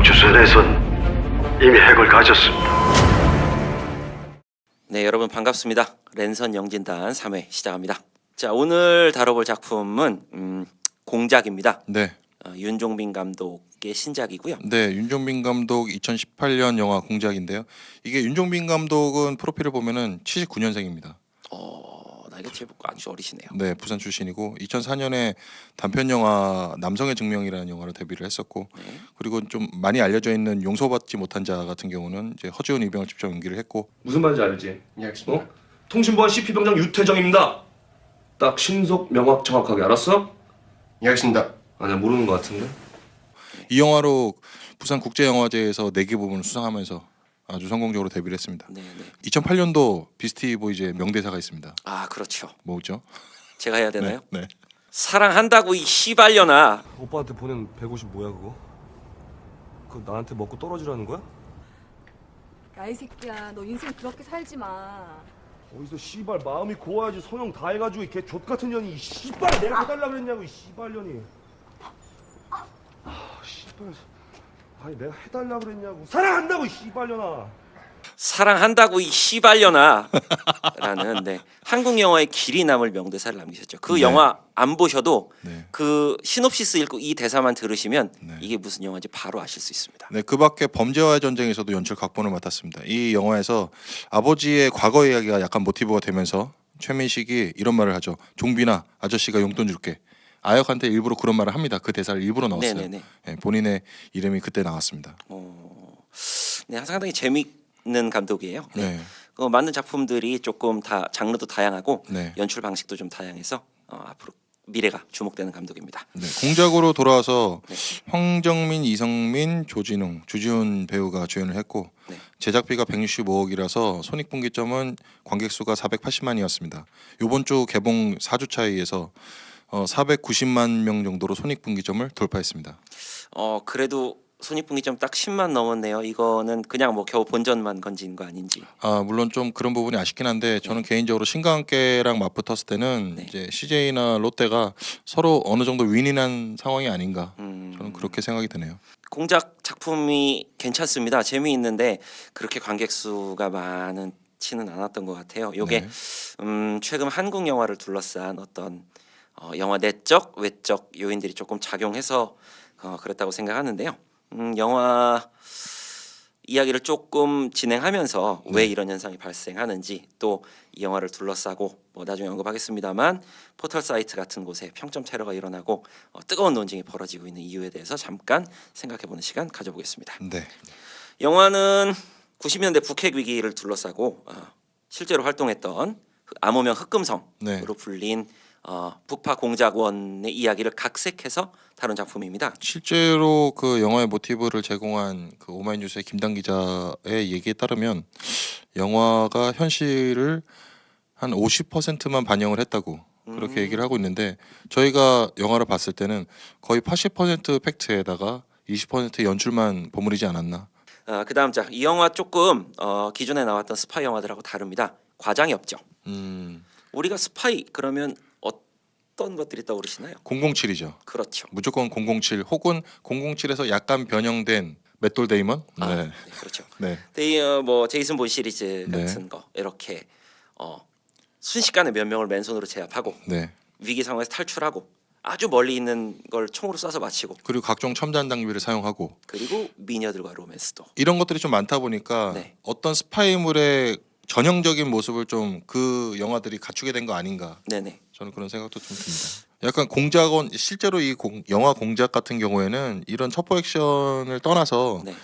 한국 주선에선 이미 핵을 가졌습니다. 네, 여러분 반갑습니다. 랜선 영진단 3회 시작합니다. 자, 오늘 다뤄볼 작품은 공작입니다. 네. 윤종빈 감독의 신작이고요. 네, 윤종빈 감독 2018년 영화 공작인데요. 이게 윤종빈 감독은 프로필을 보면은 79년생입니다. 나이가 제법 아주 어리시네요. 네, 부산 출신이고 2004년에 단편 영화 남성의 증명이라는 영화로 데뷔를 했었고, 네. 그리고 좀 많이 알려져 있는 용서받지 못한 자 같은 경우는 이제 허지훈 이병을 직접 연기를 했고. 무슨 말인지 알지? 어? 통신보안 CP병장 유태정입니다. 딱 신속 명확 정확하게 알았어? 예, 알겠습니다. 아니야 모르는 것 같은데. 이 영화로 부산 국제영화제에서 4개 부분을 수상하면서 아주 성공적으로 데뷔를 했습니다. 네, 네. 2008년도 비스티 보이즈의 명대사가 있습니다. 아, 그렇죠. 뭐죠? 제가 해야 되나요? 네. 사랑한다고 이 씨발려나. 오빠한테 보낸 150 뭐야 그거? 그거 나한테 먹고 떨어지라는 거야? 야 이 새끼야 너 인생 그렇게 살지 마. 어디서 씨발 마음이 고와야지 성형 다 해가지고 이 개 족같은 년이 이 씨발 내가 해달라 그랬냐고 이 씨발 년이. 아 씨발. 아니 내가 해달라 그랬냐고. 사랑한다고 이 씨발 년아. 사랑한다고 이 씨발려나 라는 네, 한국 영화의 길이 남을 명대사를 남기셨죠. 그 네. 영화 안 보셔도 네. 그 시놉시스 읽고 이 대사만 들으시면 네. 이게 무슨 영화인지 바로 아실 수 있습니다. 네, 그밖에 범죄와의 전쟁에서도 연출 각본을 맡았습니다. 이 영화에서 아버지의 과거 이야기가 약간 모티브가 되면서 최민식이 이런 말을 하죠. 종빈아, 아저씨가 용돈 줄게. 아역한테 일부러 그런 말을 합니다. 그 대사를 일부러 넣었어요. 네네네. 네, 본인의 이름이 그때 나왔습니다. 네, 상당히 재미있는 감독이에요. 네. 네, 만든 작품들이 조금 다 장르도 다양하고 네. 연출 방식도 좀 다양해서 앞으로 미래가 주목되는 감독입니다. 네, 공작으로 돌아와서 네. 황정민, 이성민, 조진웅, 주지훈 배우가 주연을 했고 네. 제작비가 165억이라서 손익분기점은 관객 수가 480만이었습니다. 이번 주 개봉 4주 차이에서 490만 명 정도로 손익분기점을 돌파했습니다. 그래도 손익분기점 딱 10만 넘었네요. 이거는 그냥 뭐 겨우 본전만 건진 거 아닌지. 물론 좀 그런 부분이 아쉽긴 한데 저는 개인적으로 신과 함께랑 맞붙었을 때는 네. 이제 CJ나 롯데가 서로 어느 정도 윈윈한 상황이 아닌가 음. 저는 그렇게 생각이 드네요. 공작 작품이 괜찮습니다. 재미있는데 그렇게 관객 수가 많지는 않았던 것 같아요. 요게 네. 최근 한국 영화를 둘러싼 어떤 영화 내적 외적 요인들이 조금 작용해서 그랬다고 생각하는데요. 영화 이야기를 조금 진행하면서 왜 이런 현상이 발생하는지 또 이 영화를 둘러싸고 뭐 나중에 언급하겠습니다만 포털 사이트 같은 곳에 평점 테러가 일어나고 뜨거운 논쟁이 벌어지고 있는 이유에 대해서 잠깐 생각해보는 시간 가져보겠습니다. 네. 영화는 90년대 북핵 위기를 둘러싸고 실제로 활동했던 그 암호명 흑금성으로 네. 불린 북파 공작원의 이야기를 각색해서 다룬 작품입니다. 실제로 그 영화의 모티브를 제공한 그 오마이뉴스의 김단 기자의 얘기에 따르면 영화가 현실을 한 50%만 반영을 했다고 그렇게 얘기를 하고 있는데 저희가 영화를 봤을 때는 거의 80% 팩트에다가 20% 연출만 버무리지 않았나. 그 다음 작, 이 영화 조금 기존에 나왔던 스파이 영화들하고 다릅니다. 과장이 없죠. 우리가 스파이 그러면 어떤 것들이 떠오르시나요? 007이죠. 그렇죠. 무조건 007 혹은 007에서 약간 변형된 맷돌 데이먼. 네. 네, 그렇죠. 네. 뭐 제이슨 본 시리즈 같은 거 이렇게 순식간에 몇 명을 맨손으로 제압하고 네. 위기 상황에서 탈출하고 아주 멀리 있는 걸 총으로 쏴서 마치고 그리고 각종 첨단 장비를 사용하고 그리고 미녀들과 로맨스도. 이런 것들이 좀 많다 보니까 네. 어떤 스파이물의 전형적인 모습을 좀 그 영화들이 갖추게 된 거 아닌가. 네네. 저는 그런 생각도 좀 듭니다. 약간 공작원 실제로 이 영화 공작 같은 경우에는 이런 첩보 액션을 떠나서 네.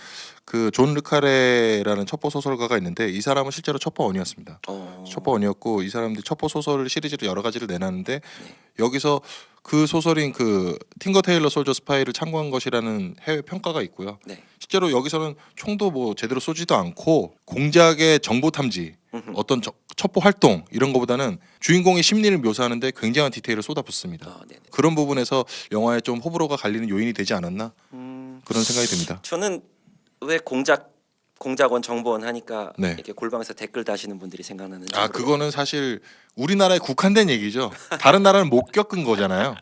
그 존 르카레라는 첩보 소설가가 있는데 이 사람은 실제로 첩보원이었습니다. 첩보원이었고 이 사람들이 첩보 소설 시리즈를 여러 가지를 내놨는데 여기서 그 소설인 그 팅거 테일러 솔저 스파이를 참고한 것이라는 해외 평가가 있고요. 네. 실제로 여기서는 총도 뭐 제대로 쏘지도 않고 공작의 정보 탐지, 어떤 첩보 활동 이런 거보다는 주인공의 심리를 묘사하는데 굉장한 디테일을 쏟아붓습니다. 네네. 그런 부분에서 영화에 좀 호불호가 갈리는 요인이 되지 않았나 그런 생각이 듭니다. 저는 왜 공작원 정보원 하니까 네. 이렇게 골방에서 댓글 다시는 분들이 생각나는지. 그거는 사실 우리나라에 국한된 얘기죠. 다른 나라는 못 겪은 거잖아요.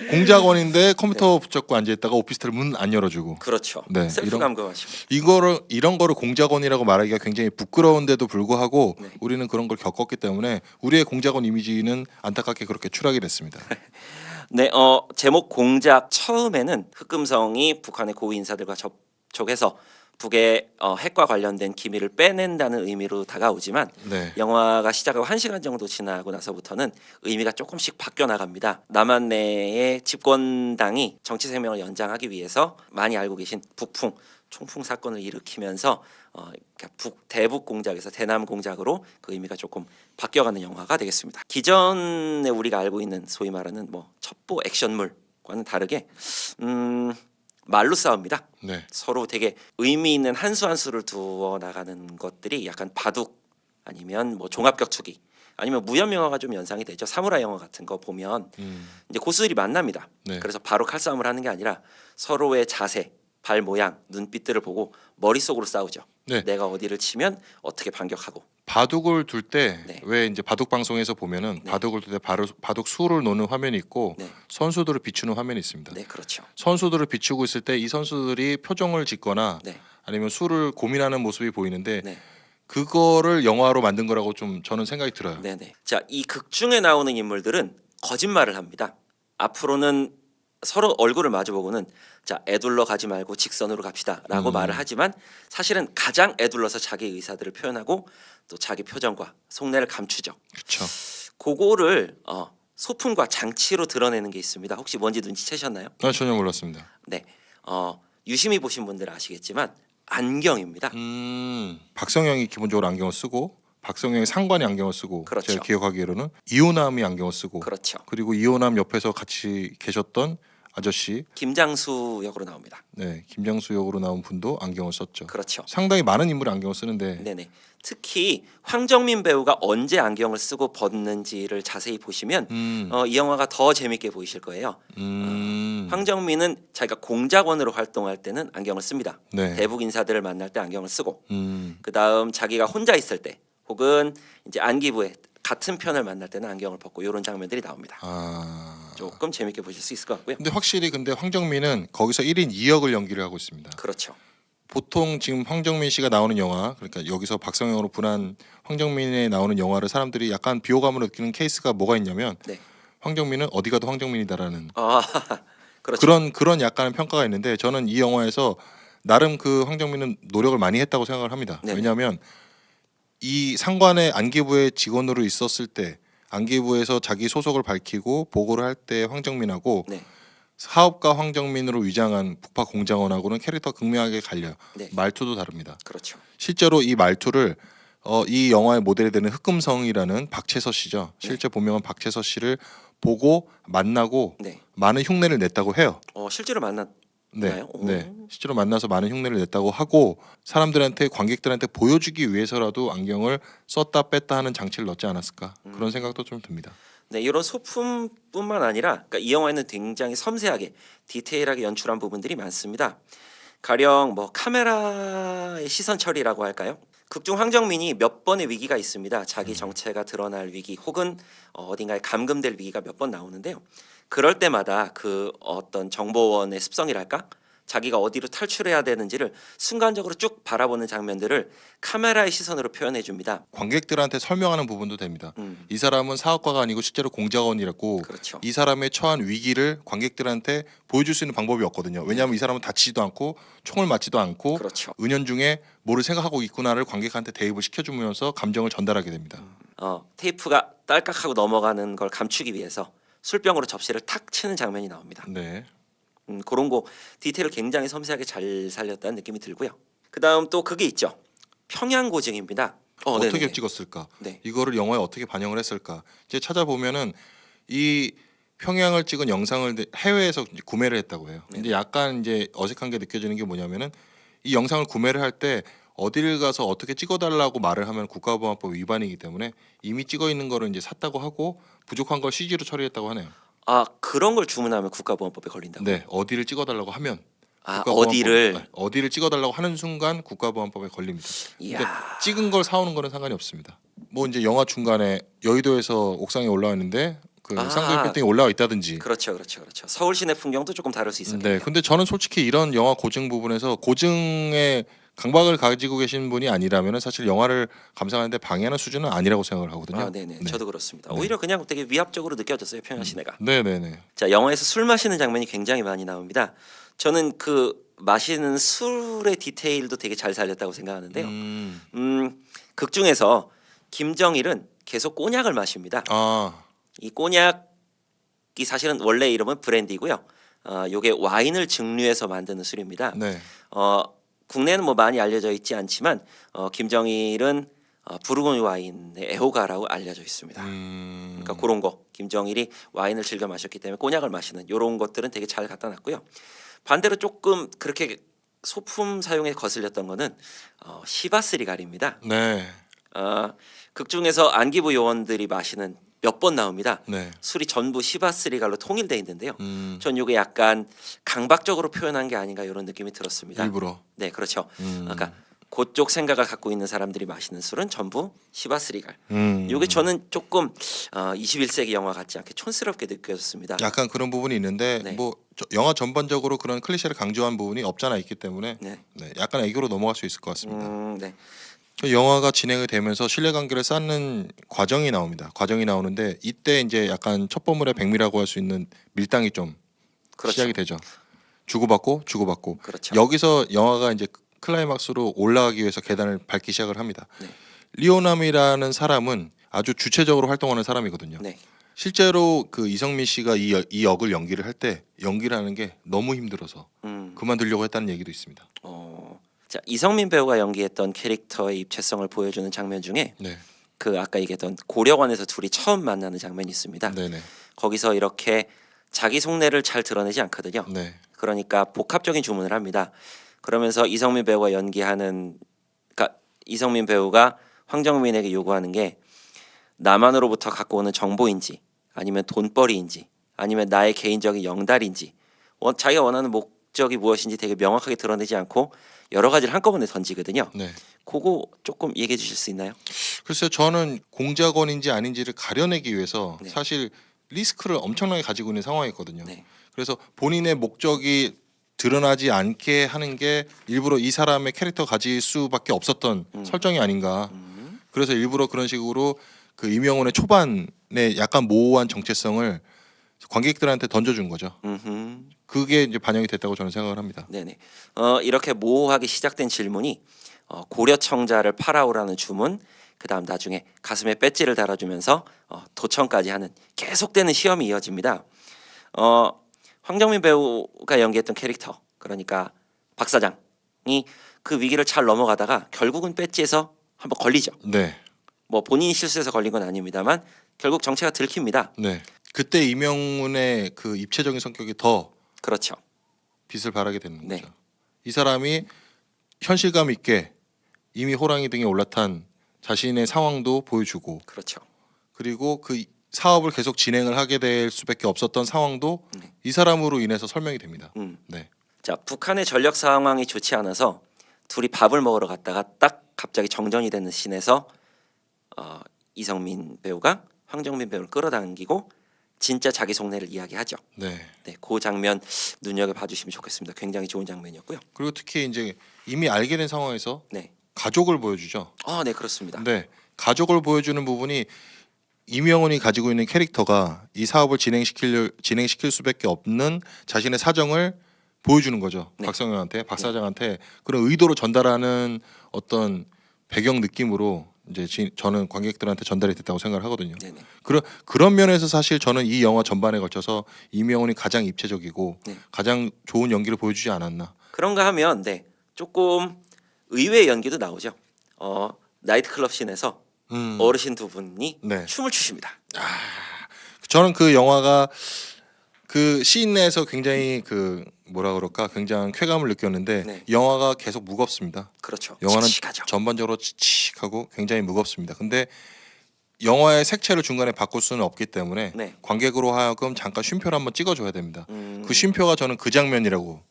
공작원인데 컴퓨터 붙잡고 앉아 있다가 오피스텔 문 안 열어주고. 그렇죠. 네, 셀프 이런- 감금하시면. 이런 거를 공작원이라고 말하기가 굉장히 부끄러운데도 불구하고 네. 우리는 그런 걸 겪었기 때문에 우리의 공작원 이미지는 안타깝게 그렇게 추락이 됐습니다. 네, 제목 공작 처음에는 흑금성이 북한의 고위 인사들과 접촉해서 북의 핵과 관련된 기밀을 빼낸다는 의미로 다가오지만 네. 영화가 시작하고 1시간 정도 지나고 나서부터는 의미가 조금씩 바뀌어 나갑니다. 남한 내의 집권당이 정치 생명을 연장하기 위해서 많이 알고 계신 북풍 총풍 사건을 일으키면서 그러니까 대북 공작에서 대남 공작으로 그 의미가 조금 바뀌어가는 영화가 되겠습니다. 기존에 우리가 알고 있는 소위 말하는 뭐 첩보 액션물과는 다르게 말로 싸웁니다. 네. 서로 되게 의미 있는 한 수 한 수를 두어 나가는 것들이 약간 바둑 아니면 뭐 종합격투기 아니면 무협 영화가 좀 연상이 되죠. 사무라이 영화 같은 거 보면 이제 고수들이 만납니다. 네. 그래서 바로 칼싸움을 하는 게 아니라 서로의 자세, 발 모양, 눈빛들을 보고 머릿속으로 싸우죠. 네. 내가 어디를 치면 어떻게 반격하고. 바둑을 둘 때 네. 왜 이제 바둑 방송에서 보면은 네. 바둑을 둘 때 바로 바둑 수를 놓는 화면이 있고 네. 선수들을 비추는 화면이 있습니다. 네, 그렇죠. 선수들을 비추고 있을 때 이 선수들이 표정을 짓거나 네. 아니면 수를 고민하는 모습이 보이는데 네. 그거를 영화로 만든 거라고 좀 저는 생각이 들어요. 네네. 자, 이 극 중에 나오는 인물들은 거짓말을 합니다. 앞으로는 서로 얼굴을 마주보고는 자, 애둘러 가지 말고 직선으로 갑시다라고 말을 하지만 사실은 가장 애둘러서 자기 의사들을 표현하고 또 자기 표정과 속내를 감추죠. 그렇죠. 그거를 소품과 장치로 드러내는 게 있습니다. 혹시 뭔지 눈치채셨나요? 난 전혀 몰랐습니다. 네. 유심히 보신 분들은 아시겠지만 안경입니다. 박성영이 기본적으로 안경을 쓰고 박성영의 상관이 안경을 쓰고 그렇죠. 제가 기억하기로는 이호남이 안경을 쓰고 그렇죠. 그리고 이호남 옆에서 같이 계셨던 아저씨, 김장수 역으로 나옵니다. 네 김장수 역으로 나온 분도 안경을 썼죠. 그렇죠. 상당히 많은 인물이 안경을 쓰는데 네네. 특히 황정민 배우가 언제 안경을 쓰고 벗는지를 자세히 보시면 이 영화가 더 재밌게 보이실 거예요. 황정민은 자기가 공작원으로 활동할 때는 안경을 씁니다. 네. 대북 인사들을 만날 때 안경을 쓰고 그 다음 자기가 혼자 있을 때 혹은 이제 안기부에 같은 편을 만날 때는 안경을 벗고 이런 장면들이 나옵니다. 조금 재밌게 보실 수 있을 것 같고요. 근데 확실히 근데 황정민은 거기서 1인 2역을 연기를 하고 있습니다. 그렇죠. 보통 지금 황정민 씨가 나오는 영화, 그러니까 여기서 박성영으로 분한 황정민에 나오는 영화를 사람들이 약간 비호감으로 느끼는 케이스가 뭐가 있냐면 네. 황정민은 어디 가도 황정민이다라는 그렇죠. 그런 약간의 평가가 있는데 저는 이 영화에서 나름 그 황정민은 노력을 많이 했다고 생각을 합니다. 네네. 왜냐하면 이 상관의 안기부의 직원으로 있었을 때 안기부에서 자기 소속을 밝히고 보고를 할 때 황정민하고 네. 사업가 황정민으로 위장한 북파 공작원하고는 캐릭터 극명하게 갈려요. 네. 말투도 다릅니다. 그렇죠. 실제로 이 말투를 이 영화의 모델이 되는 흑금성이라는 박채서 씨죠. 실제 본명은 박채서 씨를 보고 만나고 네. 많은 흉내를 냈다고 해요. 실제로 만났나요? 네, 오. 네. 실제로 만나서 많은 흉내를 냈다고 하고 사람들한테 관객들한테 보여주기 위해서라도 안경을 썼다 뺐다 하는 장치를 넣지 않았을까 그런 생각도 좀 듭니다. 네, 이런 소품뿐만 아니라 그러니까 이 영화에는 굉장히 섬세하게 디테일하게 연출한 부분들이 많습니다. 가령 뭐 카메라의 시선 처리라고 할까요? 극중 황정민이 몇 번의 위기가 있습니다. 자기 정체가 드러날 위기 혹은 어딘가에 감금될 위기가 몇 번 나오는데요. 그럴 때마다 그 어떤 정보원의 습성이랄까? 자기가 어디로 탈출해야 되는지를 순간적으로 쭉 바라보는 장면들을 카메라의 시선으로 표현해 줍니다. 관객들한테 설명하는 부분도 됩니다. 이 사람은 사업가가 아니고 실제로 공작원이라고 그렇죠. 이 사람의 처한 위기를 관객들한테 보여줄 수 있는 방법이 없거든요. 왜냐하면 이 사람은 다치지도 않고 총을 맞지도 않고 그렇죠. 은연중에 뭐를 생각하고 있구나를 관객한테 대입을 시켜주면서 감정을 전달하게 됩니다. 테이프가 딸깍하고 넘어가는 걸 감추기 위해서 술병으로 접시를 탁 치는 장면이 나옵니다. 네. 그런 거 디테일을 굉장히 섬세하게 잘 살렸다는 느낌이 들고요. 그 다음 또 그게 있죠. 평양고증입니다. 어떻게 네네네. 찍었을까? 네. 이거를 영화에 어떻게 반영을 했을까? 이제 찾아보면은 이 평양을 찍은 영상을 해외에서 이제 구매를 했다고 해요. 근데 약간 이제 어색한 게 느껴지는 게 뭐냐면은 이 영상을 구매를 할 때 어디를 가서 어떻게 찍어달라고 말을 하면 국가보안법 위반이기 때문에 이미 찍어 있는 거를 이제 샀다고 하고 부족한 걸 CG로 처리했다고 하네요. 그런 걸 주문하면 국가보안법에 걸린다고. 네, 어디를 찍어달라고 하면 어디를 찍어달라고 하는 순간 국가보안법에 걸립니다. 근데 이야. 찍은 걸 사오는 거는 상관이 없습니다. 뭐 이제 영화 중간에 여의도에서 옥상에 올라왔는데 그 아, 쌍둥이 빌딩에 올라와 있다든지. 그렇죠. 서울 시내 풍경도 조금 다를 수 있었겠네요. 네, 근데 저는 솔직히 이런 영화 고증 부분에서 고증의 강박을 가지고 계신 분이 아니라면 사실 영화를 감상하는데 방해하는 수준은 아니라고 생각을 하거든요. 아, 네네. 네. 저도 그렇습니다. 네. 오히려 그냥 되게 위압적으로 느껴졌어요, 평양 시내가. 네네네. 자, 영화에서 술 마시는 장면이 굉장히 많이 나옵니다. 저는 그 마시는 술의 디테일도 되게 잘 살렸다고 생각하는데요. 극 중에서 김정일은 계속 꼬냑을 마십니다. 아, 이 꼬냑이 사실은 원래 이름은 브랜디고요. 요게 와인을 증류해서 만드는 술입니다. 네. 국내는 뭐 많이 알려져 있지 않지만 김정일은 부르고뉴 와인의 애호가라고 알려져 있습니다. 그러니까 그런 거 김정일이 와인을 즐겨 마셨기 때문에 꼬냑을 마시는 이런 것들은 되게 잘 갖다 놨고요. 반대로 조금 그렇게 소품 사용에 거슬렸던 거는 시바스리갈입니다. 네. 극 중에서 안기부 요원들이 마시는 몇 번 나옵니다. 네. 술이 전부 시바스리갈로 통일돼 있는데요. 음, 전 이게 약간 강박적으로 표현한 게 아닌가 이런 느낌이 들었습니다. 일부러. 네, 그렇죠. 그러니까 그쪽 생각을 갖고 있는 사람들이 마시는 술은 전부 시바스리갈. 이게 저는 조금 21세기 영화 같지 않게 촌스럽게 느껴졌습니다. 약간 그런 부분이 있는데 네. 뭐 영화 전반적으로 그런 클리셰를 강조한 부분이 없잖아 있기 때문에 네. 네, 약간 애교로 넘어갈 수 있을 것 같습니다. 네. 그 영화가 진행이 되면서 신뢰관계를 쌓는 과정이 나옵니다. 과정이 나오는데 이때 이제 약간 첫 번물의 백미라고 할 수 있는 밀당이 좀 그렇죠. 시작이 되죠. 주고받고 주고받고. 그렇죠. 여기서 영화가 이제 클라이막스로 올라가기 위해서 계단을 밟기 시작을 합니다. 네. 리오남이라는 사람은 아주 주체적으로 활동하는 사람이거든요. 네. 실제로 그 이성민 씨가 이 역을 연기를 할 때 연기를 하는 게 너무 힘들어서 그만두려고 했다는 얘기도 있습니다. 자, 이성민 배우가 연기했던 캐릭터의 입체성을 보여주는 장면 중에 네, 그 아까 얘기했던 고려관에서 둘이 처음 만나는 장면이 있습니다. 네네, 거기서 이렇게 자기 속내를 잘 드러내지 않거든요. 네, 그러니까 복합적인 주문을 합니다. 그러면서 이성민 배우가 연기하는, 그러니까 이성민 배우가 황정민에게 요구하는 게 나만으로부터 갖고 오는 정보인지 아니면 돈벌이인지 아니면 나의 개인적인 영달인지 자기가 원하는 목적이 무엇인지 되게 명확하게 드러내지 않고 여러 가지를 한꺼번에 던지거든요. 네. 그거 조금 얘기해 주실 수 있나요? 글쎄요, 저는 공작원인지 아닌지를 가려내기 위해서 네. 사실 리스크를 엄청나게 가지고 있는 상황이거든요. 네. 그래서 본인의 목적이 드러나지 않게 하는 게 일부러 이 사람의 캐릭터 가질 수밖에 없었던 설정이 아닌가. 그래서 일부러 그런 식으로 그 임영웅의 초반에 약간 모호한 정체성을 관객들한테 던져준 거죠. 그게 이제 반영이 됐다고 저는 생각을 합니다. 네네. 이렇게 모호하게 시작된 질문이 고려청자를 팔아오라는 주문, 그다음 나중에 가슴에 배지를 달아주면서 도청까지 하는 계속되는 시험이 이어집니다. 황정민 배우가 연기했던 캐릭터, 그러니까 박 사장이 그 위기를 잘 넘어가다가 결국은 배지에서 한번 걸리죠. 네, 뭐 본인이 실수해서 걸린 건 아닙니다만 결국 정체가 들킵니다. 네. 그때 이명훈의 그 입체적인 성격이 더 그렇죠. 빛을 발하게 되는 네. 거죠. 이 사람이 현실감 있게 이미 호랑이 등에 올라탄 자신의 상황도 보여주고, 그렇죠. 그리고 그 사업을 계속 진행을 하게 될 수밖에 없었던 상황도 이 사람으로 인해서 설명이 됩니다. 네, 자, 북한의 전력 상황이 좋지 않아서 둘이 밥을 먹으러 갔다가 딱 갑자기 정전이 되는 씬에서 이성민 배우가 황정민 배우를 끌어당기고 진짜 자기 속내를 이야기하죠. 네. 네, 그 장면 눈여겨 봐주시면 좋겠습니다. 굉장히 좋은 장면이었고요. 그리고 특히 이제 이미 알게 된 상황에서 네, 가족을 보여주죠. 네, 그렇습니다. 네, 가족을 보여주는 부분이 이명훈이 가지고 있는 캐릭터가 이 사업을 진행시킬 수밖에 없는 자신의 사정을 보여주는 거죠. 네. 박성현한테, 박 사장한테 그런 의도로 전달하는 어떤 배경 느낌으로 이제 저는 관객들한테 전달이 됐다고 생각을 하거든요. 네네. 그런 면에서 사실 저는 이 영화 전반에 걸쳐서 이명훈이 가장 입체적이고 네. 가장 좋은 연기를 보여주지 않았나. 그런가 하면 네, 조금 의외의 연기도 나오죠. 나이트클럽 씬에서 어르신 두 분이 네. 춤을 추십니다. 저는 그 영화가 그 시인 내에서 굉장히 그 뭐라 그럴까 굉장한 쾌감을 느꼈는데 네. 영화가 계속 무겁습니다. 그렇죠. 영화는 칙칙하죠. 전반적으로 칙칙하고 굉장히 무겁습니다. 근데 영화의 색채를 중간에 바꿀 수는 없기 때문에 네. 관객으로 하여금 잠깐 쉼표를 한번 찍어줘야 됩니다. 그 쉼표가 저는 그 장면이라고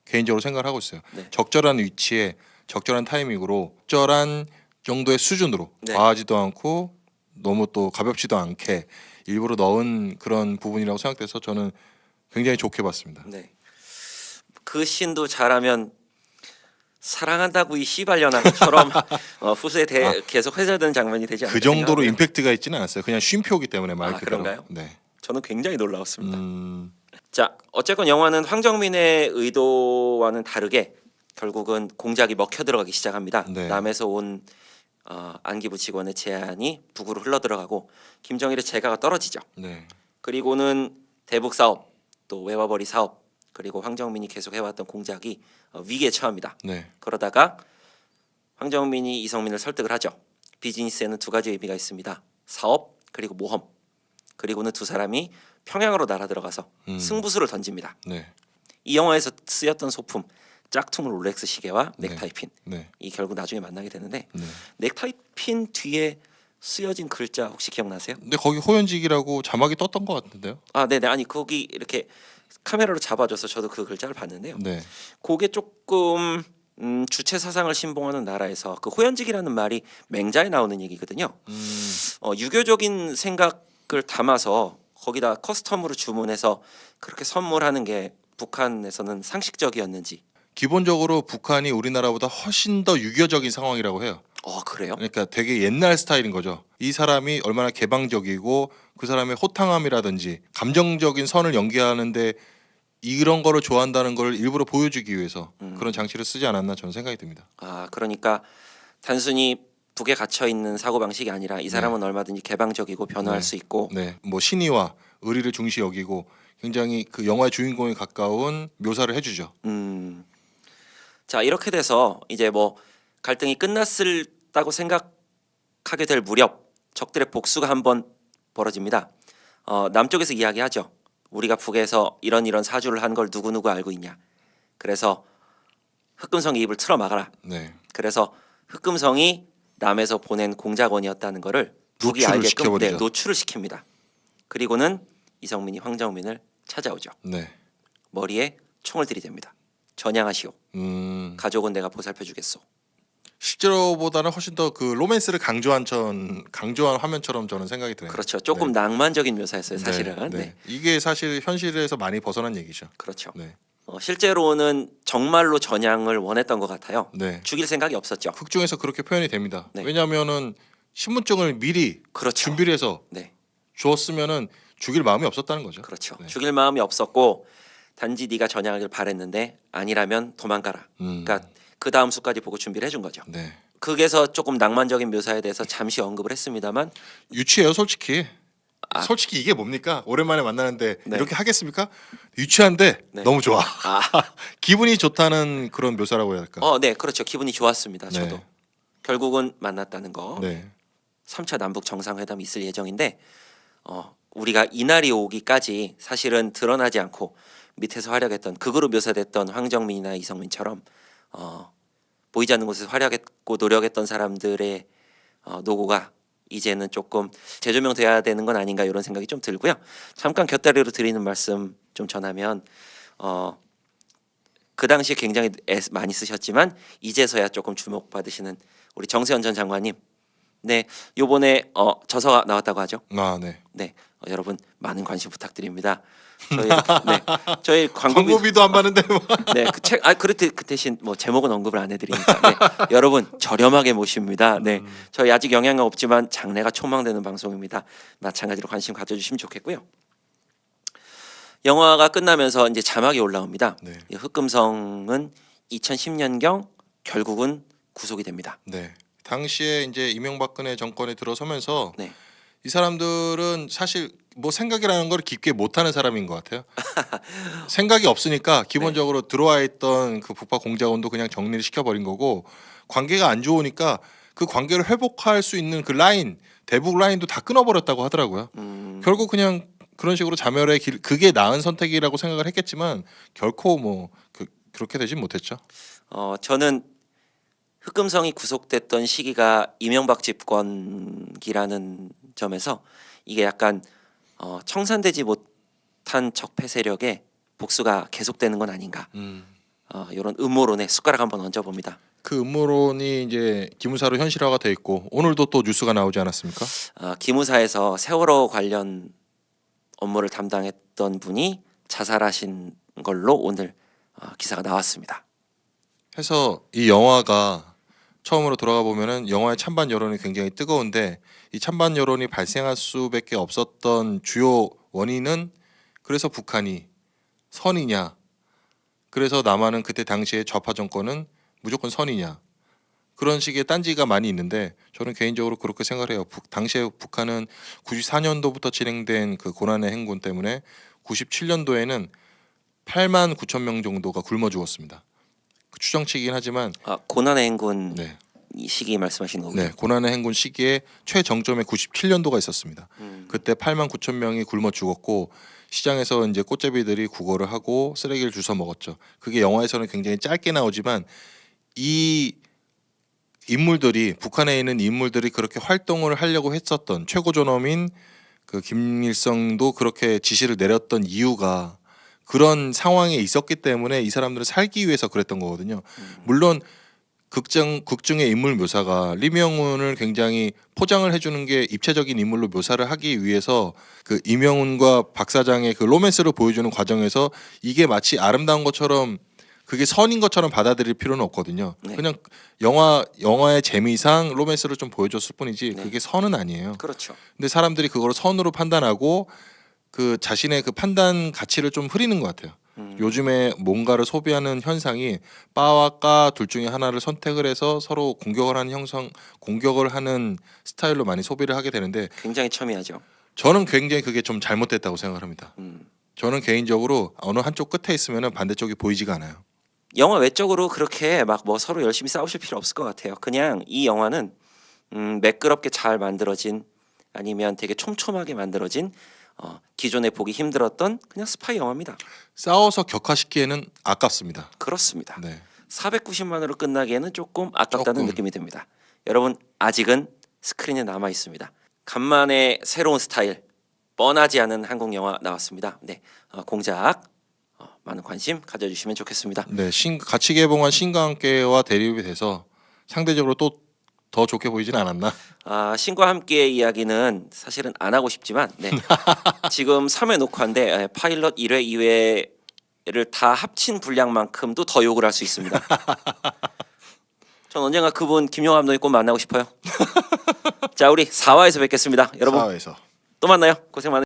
개인적으로 생각을 하고 있어요. 네. 적절한 위치에 적절한 타이밍으로 적절한 정도의 수준으로 네. 과하지도 않고 너무 또 가볍지도 않게 일부러 넣은 그런 부분이라고 생각돼서 저는 굉장히 좋게 봤습니다. 네. 그 씬도 잘하면 사랑한다고 이 씨발년아처럼 후세에 계속 회자되는 장면이 되지 않을까 그 정도로 생각하고요. 임팩트가 있지는 않았어요. 그냥 쉼표기 때문에 말 그대로. 그런가요? 네. 저는 굉장히 놀라웠습니다. 음, 자, 어쨌건 영화는 황정민의 의도와는 다르게 결국은 공작이 먹혀 들어가기 시작합니다. 네. 남에서 온 안기부 직원의 제안이 북으로 흘러 들어가고 김정일의 재가가 떨어지죠. 네. 그리고는 대북 사업, 또 외화벌이 사업, 그리고 황정민이 계속 해왔던 공작이 위기에 처합니다. 네. 그러다가 황정민이 이성민을 설득을 하죠. 비즈니스에는 두 가지 의미가 있습니다. 사업 그리고 모험. 그리고는 두 사람이 평양으로 날아 들어가서 승부수를 던집니다. 네. 이 영화에서 쓰였던 소품 짝퉁 롤렉스 시계와 네. 넥타이핀 네. 이 결국 나중에 만나게 되는데 네. 넥타이핀 뒤에 쓰여진 글자 혹시 기억나세요? 근데 거기 호연직이라고 자막이 떴던 것 같은데요. 아, 네네. 아니 거기 이렇게 카메라로 잡아줘서 저도 그 글자를 봤는데요. 네. 그게 조금 주체 사상을 신봉하는 나라에서 그 호연직이라는 말이 맹자에 나오는 얘기거든요. 유교적인 생각을 담아서 거기다 커스텀으로 주문해서 그렇게 선물하는 게 북한에서는 상식적이었는지. 기본적으로 북한이 우리나라보다 훨씬 더 유교적인 상황이라고 해요. 그래요? 그러니까 되게 옛날 스타일인 거죠. 이 사람이 얼마나 개방적이고 그 사람의 호탕함이라든지 감정적인 선을 연기하는데 이런 거를 좋아한다는 걸 일부러 보여주기 위해서 그런 장치를 쓰지 않았나 저는 생각이 듭니다. 그러니까 단순히 북에 갇혀 있는 사고 방식이 아니라 이 사람은 얼마든지 개방적이고 변화할 네. 수 있고. 네, 뭐 신의와 의리를 중시 여기고 굉장히 그 영화의 주인공에 가까운 묘사를 해주죠. 자, 이렇게 돼서 이제 뭐 갈등이 끝났다고 생각하게 될 무렵 적들의 복수가 한번 벌어집니다. 남쪽에서 이야기하죠. 우리가 북에서 이런 사주를 한 걸 누구누구 알고 있냐. 그래서 흑금성이 입을 틀어 막아라. 네, 그래서 흑금성이 남에서 보낸 공작원이었다는 거를 북이 노출을 알게끔 시켜버리죠. 노출을 시킵니다. 그리고는 이성민이 황정민을 찾아오죠. 네, 머리에 총을 들이댑니다. 전향하시오. 가족은 내가 보살펴주겠소. 실제로보다는 훨씬 더 그 로맨스를 강조한 화면처럼 저는 생각이 드네요. 그렇죠. 조금 낭만적인 묘사였어요, 사실은. 네, 네. 네. 이게 사실 현실에서 많이 벗어난 얘기죠. 그렇죠. 네, 실제로는 정말로 전향을 원했던 것 같아요. 네. 죽일 생각이 없었죠. 극 중에서 그렇게 표현이 됩니다. 네. 왜냐하면은 신분증을 미리 그렇죠. 준비를 해서 네, 주었으면은 죽일 마음이 없었다는 거죠. 그렇죠. 네. 죽일 마음이 없었고 단지 네가 전향하길 바랬는데 아니라면 도망가라. 그러니까 그 다음 수까지 보고 준비를 해준 거죠. 네. 극에서 조금 낭만적인 묘사에 대해서 잠시 언급을 했습니다만 유치해요, 솔직히. 솔직히 이게 뭡니까? 오랜만에 만나는데 네. 이렇게 하겠습니까? 유치한데 네. 너무 좋아. 기분이 좋다는 그런 묘사라고 해야 할까? 네, 그렇죠. 기분이 좋았습니다. 네. 저도 결국은 만났다는 거. 네. 3차 남북 정상회담이 있을 예정인데 우리가 이날이 오기까지 사실은 드러나지 않고 밑에서 활약했던 극으로 묘사됐던 황정민이나 이성민처럼 보이지 않는 곳에서 활약했고 노력했던 사람들의 노고가 이제는 조금 재조명돼야 되는 건 아닌가 이런 생각이 좀 들고요. 잠깐 곁다리로 드리는 말씀 좀 전하면 그 당시에 굉장히 많이 쓰셨지만 이제서야 조금 주목받으시는 우리 정세현 전 장관님. 네, 요번에 저서가 나왔다고 하죠. 아, 네. 네, 여러분 많은 관심 부탁드립니다. 저희 광고비도 안 받는데 뭐. 네, 그 책, 그 대신 뭐 제목은 언급을 안 해드리니까. 네, 여러분 저렴하게 모십니다. 네, 저희 아직 영향은 없지만 장래가 촉망되는 방송입니다. 마찬가지로 관심 가져주시면 좋겠고요. 영화가 끝나면서 이제 자막이 올라옵니다. 네. 이 흑금성은 2010년경 결국은 구속이 됩니다. 네. 당시에 이제 이명박근혜 정권에 들어서면서 네. 이 사람들은 사실 뭐 생각이라는 걸 깊게 못하는 사람인 것 같아요. 생각이 없으니까 기본적으로 들어와 있던 그 북파 공작원도 그냥 정리를 시켜버린 거고 관계가 안 좋으니까 그 관계를 회복할 수 있는 그 라인 대북 라인도 다 끊어버렸다고 하더라고요. 결국 그냥 그런 식으로 자멸의 길 그게 나은 선택이라고 생각을 했겠지만 결코 뭐 그렇게 되진 못했죠. 저는 흑금성이 구속됐던 시기가 이명박 집권기라는 점에서 이게 약간 청산되지 못한 적폐 세력의 복수가 계속되는 건 아닌가 이런 음모론에 숟가락 한번 얹어봅니다. 그 음모론이 이제 기무사로 현실화가 돼 있고 오늘도 또 뉴스가 나오지 않았습니까? 기무사에서 세월호 관련 업무를 담당했던 분이 자살하신 걸로 오늘 기사가 나왔습니다. 해서 이 영화가 처음으로 돌아가 보면은 영화의 찬반 여론이 굉장히 뜨거운데 이 찬반 여론이 발생할 수밖에 없었던 주요 원인은 그래서 북한이 선이냐, 그래서 남한은 그때 당시에 좌파 정권은 무조건 선이냐, 그런 식의 딴지가 많이 있는데 저는 개인적으로 그렇게 생각을 해요. 당시에 북한은 94년도부터 진행된 그 고난의 행군 때문에 97년도에는 8만 9천 명 정도가 굶어 죽었습니다. 그 추정치긴 하지만 고난의 행군 네. 이 시기 말씀하시는 거군요. 네, 고난의 행군 시기에 최정점에 97년도가 있었습니다. 그때 8만 9천 명이 굶어 죽었고 시장에서 이제 꽃제비들이 구걸을 하고 쓰레기를 주워 먹었죠. 그게 영화에서는 굉장히 짧게 나오지만 이 인물들이 북한에 있는 인물들이 그렇게 활동을 하려고 했었던 최고 존엄인 그 김일성도 그렇게 지시를 내렸던 이유가 그런 상황에 있었기 때문에 이 사람들은 살기 위해서 그랬던 거거든요. 물론 극중의 인물 묘사가 리명훈을 굉장히 포장을 해주는 게 입체적인 인물로 묘사를 하기 위해서 그 이명훈과 박 사장의 그 로맨스를 보여주는 과정에서 이게 마치 아름다운 것처럼 그게 선인 것처럼 받아들일 필요는 없거든요. 네. 그냥 영화의 재미상 로맨스를 좀 보여줬을 뿐이지 네. 그게 선은 아니에요. 그렇죠. 근데 사람들이 그걸 선으로 판단하고 그 자신의 그 판단 가치를 좀 흐리는 것 같아요. 요즘에 뭔가를 소비하는 현상이 빠와 까 둘 중에 하나를 선택을 해서 서로 공격을 하는 스타일로 많이 소비를 하게 되는데 굉장히 첨예하죠. 저는 굉장히 그게 좀 잘못됐다고 생각을 합니다. 저는 개인적으로 어느 한쪽 끝에 있으면 반대쪽이 보이지가 않아요. 영화 외적으로 그렇게 막 뭐 서로 열심히 싸우실 필요 없을 것 같아요. 그냥 이 영화는 매끄럽게 잘 만들어진 아니면 되게 촘촘하게 만들어진 기존에 보기 힘들었던 그냥 스파이 영화입니다. 싸워서 격화시키기에는 아깝습니다. 그렇습니다. 네. 490만으로 끝나기에는 조금 아깝다는 조금. 느낌이 듭니다. 여러분 아직은 스크린에 남아 있습니다. 간만에 새로운 스타일, 뻔하지 않은 한국 영화 나왔습니다. 네, 공작 많은 관심 가져주시면 좋겠습니다. 네, 같이 개봉한 신과 함께와 대립이 돼서 상대적으로 또 더 좋게 보이진 않았나? 신과 함께의 이야기는 사실은 안 하고 싶지만 네. 지금 3회 녹화인데 파일럿 1회, 2회를 다 합친 분량만큼도 더 욕을 할 수 있습니다. 전 언젠가 그분 김영하 감독님 꼭 만나고 싶어요. 자, 우리 4화에서 뵙겠습니다. 여러분 사회에서. 또 만나요. 고생 많으세요.